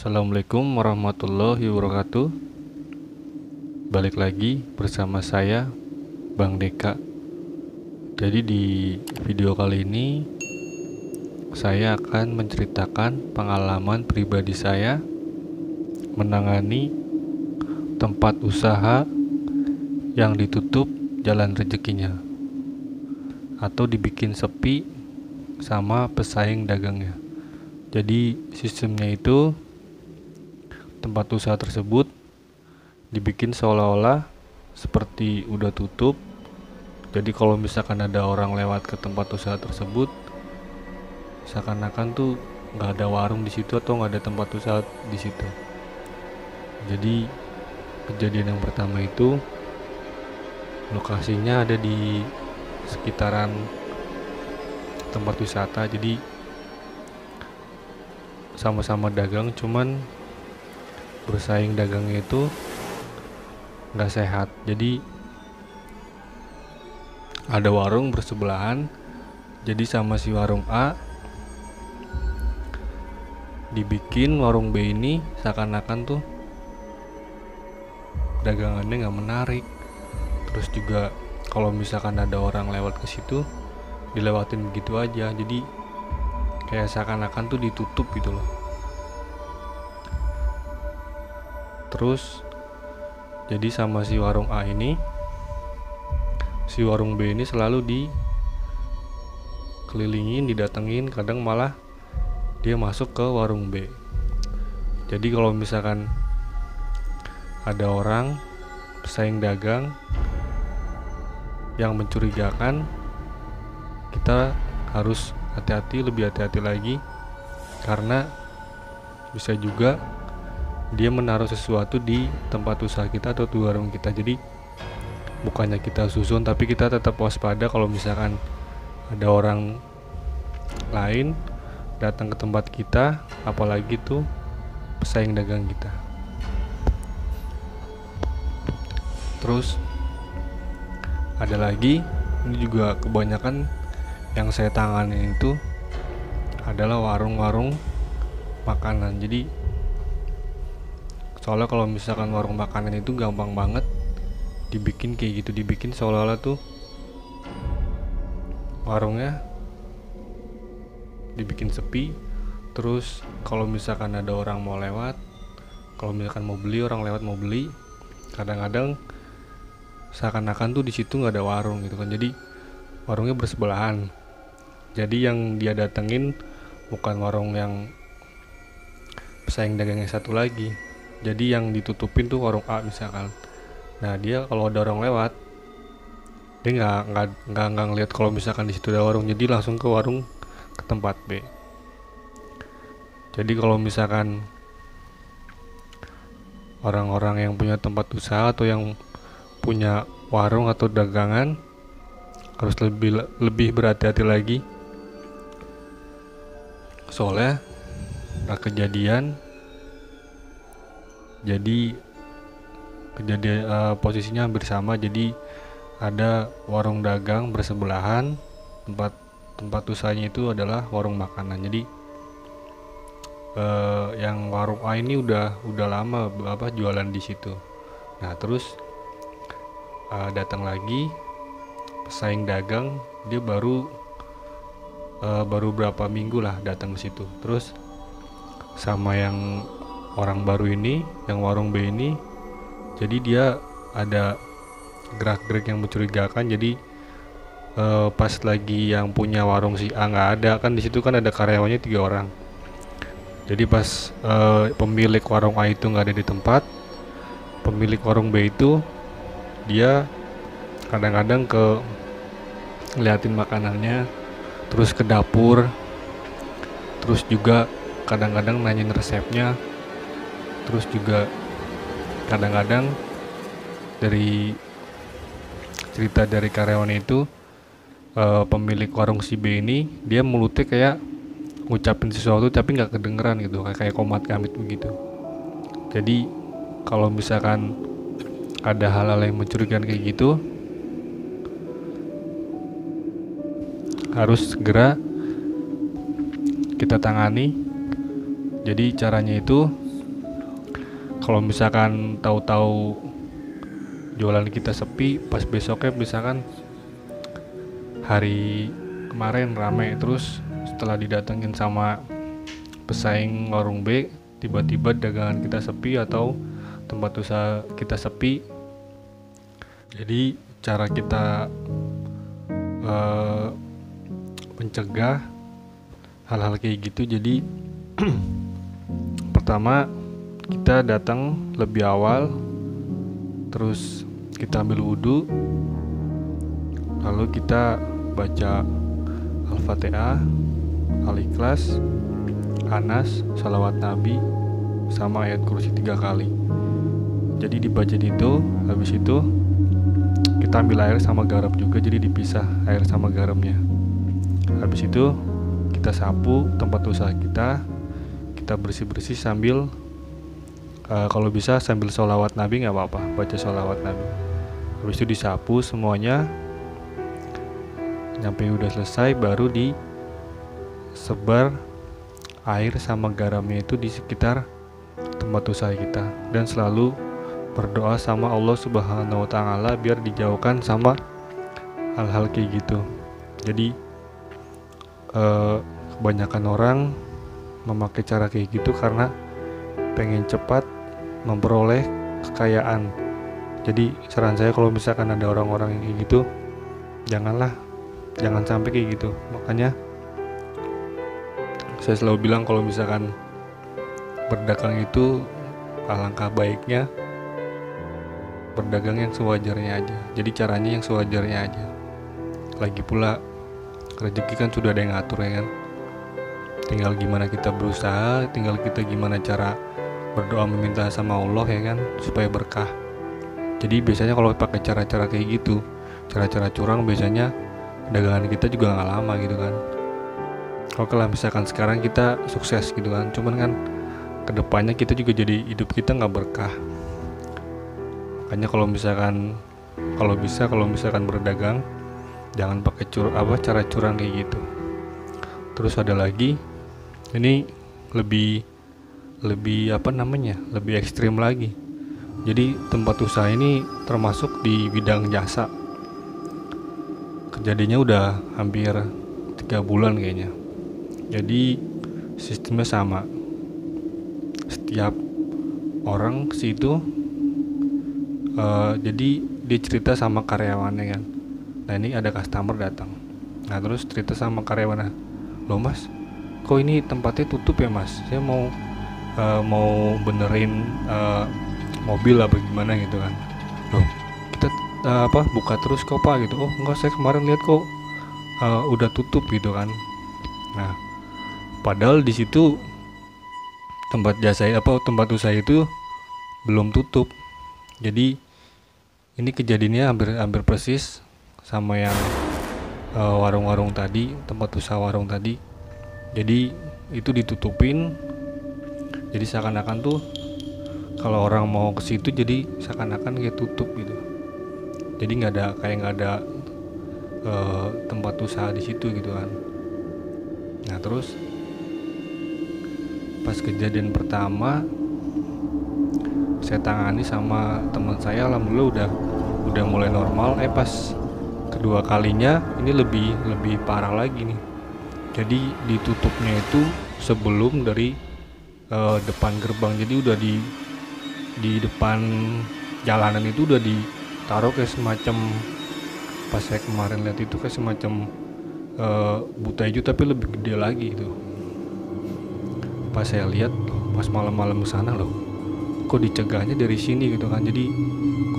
Assalamualaikum warahmatullahi wabarakatuh. Balik lagi bersama saya, Bang Deka. Jadi di video kali ini saya akan menceritakan pengalaman pribadi saya menangani tempat usaha yang ditutup jalan rezekinya atau dibikin sepi sama pesaing dagangnya. Jadi sistemnya itu tempat usaha tersebut dibikin seolah-olah seperti udah tutup. Jadi kalau misalkan ada orang lewat ke tempat usaha tersebut, seakan-akan tuh nggak ada warung di situ atau nggak ada tempat usaha di situ. Jadi kejadian yang pertama itu lokasinya ada di sekitaran tempat wisata. Jadi sama-sama dagang, cuman bersaing dagangnya itu nggak sehat. Jadi ada warung bersebelahan, jadi sama si warung A dibikin warung B ini seakan-akan tuh dagangannya nggak menarik. Terus juga kalau misalkan ada orang lewat ke situ dilewatin begitu aja, jadi kayak seakan-akan tuh ditutup gitu loh. Terus jadi sama si warung A ini, si warung B ini selalu dikelilingin, didatengin, kadang malah dia masuk ke warung B. Jadi kalau misalkan ada orang pesaing dagang yang mencurigakan, kita harus hati-hati, lebih hati-hati lagi, karena bisa juga dia menaruh sesuatu di tempat usaha kita atau di warung kita. Jadi bukannya kita susun, tapi kita tetap waspada kalau misalkan ada orang lain datang ke tempat kita, apalagi tuh pesaing dagang kita. Terus ada lagi, ini juga kebanyakan yang saya tangani itu adalah warung-warung makanan. Jadi soalnya kalau misalkan warung makanan itu gampang banget dibikin kayak gitu, dibikin seolah-olah tuh warungnya dibikin sepi. Terus kalau misalkan ada orang mau lewat, kalau misalkan mau beli, orang lewat mau beli, kadang-kadang seakan-akan tuh di situ nggak ada warung gitu kan. Jadi warungnya bersebelahan. Jadi yang dia datengin bukan warung yang pesaing dagangnya satu lagi. Jadi yang ditutupin tuh warung A misalkan. Nah dia kalau ada orang lewat, dia nggak ngeliat kalau misalkan di situ ada warung. Jadi langsung ke warung, ke tempat B. Jadi kalau misalkan orang-orang yang punya tempat usaha atau yang punya warung atau dagangan harus lebih berhati-hati lagi. Soalnya kejadian posisinya hampir sama. Jadi ada warung dagang bersebelahan, tempat usahanya itu adalah warung makanan. Jadi yang warung A ini udah lama jualan di situ. Nah terus datang lagi pesaing dagang, dia baru berapa minggu lah datang ke situ. Terus sama yang orang baru ini, yang warung B ini, jadi dia ada gerak-gerik yang mencurigakan. Jadi pas lagi yang punya warung si A nggak ada, kan di situ kan ada karyawannya 3 orang. Jadi pas pemilik warung A itu nggak ada di tempat, pemilik warung B itu dia kadang-kadang ngeliatin makanannya, terus ke dapur, terus juga kadang-kadang nanyain resepnya. Terus juga kadang-kadang dari cerita dari karyawan itu, pemilik warung si B ini, dia mulutnya kayak ngucapin sesuatu tapi nggak kedengeran gitu, kayak komat kamit begitu. Jadi kalau misalkan ada hal-hal yang mencurigakan kayak gitu, harus segera kita tangani. Jadi caranya itu kalau misalkan tahu-tahu jualan kita sepi, pas besoknya misalkan hari kemarin rame, terus setelah didatengin sama pesaing warung B, tiba-tiba dagangan kita sepi atau tempat usaha kita sepi. Jadi cara kita mencegah hal-hal kayak gitu, jadi pertama kita datang lebih awal, terus kita ambil wudhu, lalu kita baca Al-Fatihah, Al-Ikhlas, Anas, Salawat Nabi, sama ayat kursi 3 kali. Jadi dibaca itu, habis itu kita ambil air sama garam juga, jadi dipisah air sama garamnya. Habis itu kita sapu tempat usaha kita bersih-bersih sambil kalau bisa sambil sholawat Nabi, nggak apa-apa, baca sholawat Nabi. Habis itu disapu semuanya, nyampe udah selesai baru disebar air sama garamnya itu di sekitar tempat usaha kita, dan selalu berdoa sama Allah Subhanahu wa Ta'ala biar dijauhkan sama hal-hal kayak gitu. Jadi kebanyakan orang memakai cara kayak gitu karena pengen cepat memperoleh kekayaan. Jadi saran saya kalau misalkan ada orang-orang yang kayak gitu, jangan sampai kayak gitu. Makanya saya selalu bilang kalau misalkan berdagang itu alangkah baiknya berdagang yang sewajarnya aja. Jadi caranya yang sewajarnya aja. Lagi pula rezeki kan sudah ada yang ngatur, ya kan. Tinggal gimana kita berusaha, tinggal kita gimana cara berdoa meminta sama Allah, ya kan, supaya berkah. Jadi biasanya kalau pakai cara-cara kayak gitu, cara-cara curang, biasanya dagangan kita juga nggak lama gitu kan. Kalau misalkan sekarang kita sukses gitu kan, cuman kan kedepannya kita juga jadi hidup kita nggak berkah. Makanya kalau misalkan berdagang, jangan pakai cara curang kayak gitu. Terus ada lagi, ini lebih ekstrim lagi. Jadi tempat usaha ini termasuk di bidang jasa. Kejadiannya udah hampir 3 bulan kayaknya. Jadi sistemnya sama. Setiap orang ke situ, jadi dia cerita sama karyawannya kan. Nah ini ada customer datang. Nah terus cerita sama karyawannya, loh mas, kok ini tempatnya tutup ya mas? Saya mau benerin mobil apa gimana gitu kan. Loh kita buka terus kok pak gitu. Oh enggak, saya kemarin lihat kok udah tutup gitu kan. Nah padahal di situ tempat usaha itu belum tutup. Jadi ini kejadiannya hampir persis sama yang warung-warung tadi, tempat usaha warung tadi. Jadi itu ditutupin. Jadi seakan-akan tuh kalau orang mau ke situ jadi seakan-akan kayak tutup gitu. Jadi nggak ada tempat usaha di situ gitu kan. Nah terus pas kejadian pertama saya tangani sama teman saya, alhamdulillah udah mulai normal. Pas kedua kalinya ini lebih parah lagi nih. Jadi ditutupnya itu sebelum dari depan gerbang. Jadi udah di depan jalanan itu udah ditaruh kayak semacam, pas saya kemarin lihat itu kayak semacam buta hijau tapi lebih gede lagi gitu. Pas saya lihat pas malam-malam ke sana, loh kok dicegahnya dari sini gitu kan. Jadi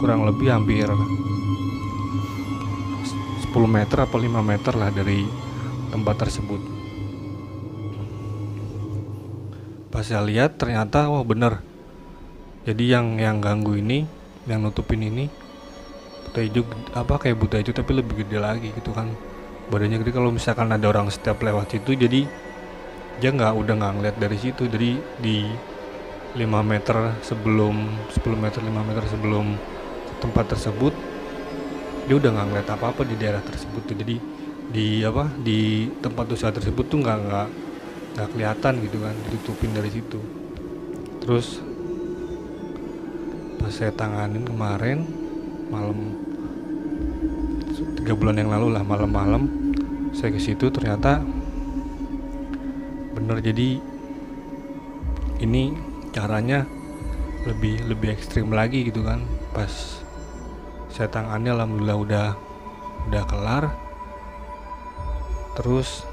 kurang lebih hampir 10 meter atau 5 meter lah dari tempat tersebut. Pas saya lihat ternyata wah bener. Jadi yang ganggu ini, yang nutupin ini buta hijau, kayak buta hijau tapi lebih gede lagi gitu kan. Badannya gede, kalau misalkan ada orang setiap lewat situ jadi dia udah nggak ngeliat dari situ. Jadi di 5 meter sebelum 10 meter 5 meter sebelum tempat tersebut dia udah nggak ngeliat apa-apa di daerah tersebut tuh. Jadi di tempat usaha tersebut tuh nggak kelihatan gitu kan, ditutupin dari situ. Terus Pas saya tanganin kemarin malam 3 bulan yang lalu lah, malam-malam saya ke situ, ternyata bener. Jadi ini caranya lebih ekstrim lagi gitu kan. Pas saya tangani alhamdulillah udah kelar. Terus